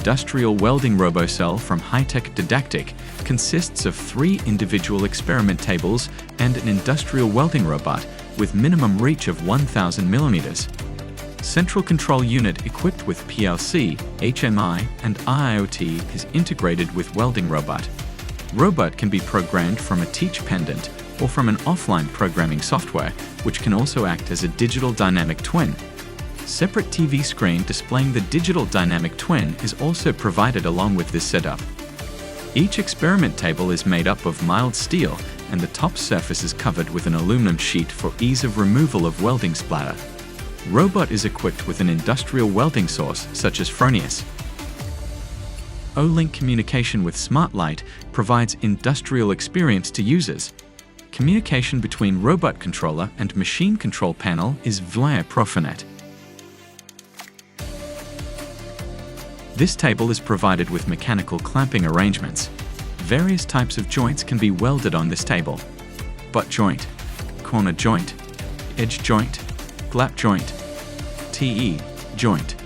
industrial welding Robocell from Hytech Didactic consists of 3 individual experiment tables and an industrial welding robot with minimum reach of 1000 millimeters. Central control unit equipped with PLC, HMI and IIOT is integrated with Welding Robot. Robot can be programmed from a teach pendant or from an offline programming software, which can also act as a digital dynamic twin. Separate TV screen displaying the digital dynamic twin is also provided along with this setup. Each experiment table is made up of mild steel and the top surface is covered with an aluminum sheet for ease of removal of welding splatter. Robot is equipped with an industrial welding source such as Fronius. O-Link communication with Smart Light provides industrial experience to users. Communication between robot controller and machine control panel is via Profinet. This table is provided with mechanical clamping arrangements. Various types of joints can be welded on this table: butt joint, corner joint, edge joint, glap joint, TE joint.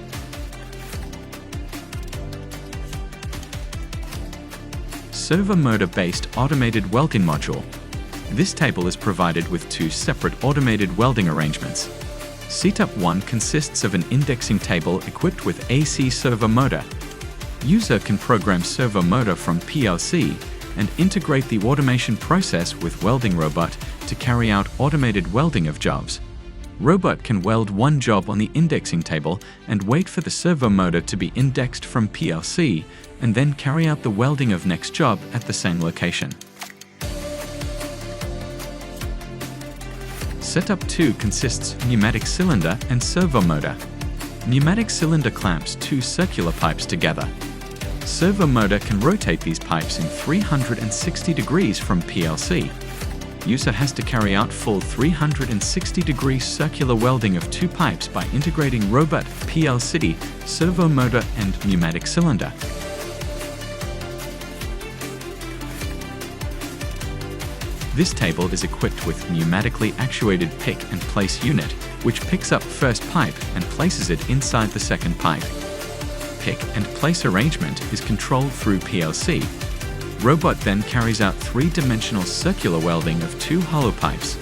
Servo motor-based automated welding module. This table is provided with 2 separate automated welding arrangements. Setup 1 consists of an indexing table equipped with AC servo motor. User can program servo motor from PLC and integrate the automation process with Welding Robot to carry out automated welding of jobs. Robot can weld one job on the indexing table and wait for the servo motor to be indexed from PLC and then carry out the welding of next job at the same location. Setup 2 consists of pneumatic cylinder and servo motor. Pneumatic cylinder clamps 2 circular pipes together. Servo motor can rotate these pipes in 360 degrees from PLC. User has to carry out full 360-degree circular welding of 2 pipes by integrating robot, PLC, servo motor and pneumatic cylinder. This table is equipped with pneumatically actuated pick and place unit, which picks up first pipe and places it inside the second pipe. Pick and place arrangement is controlled through PLC. Robot then carries out 3-dimensional circular welding of 2 hollow pipes.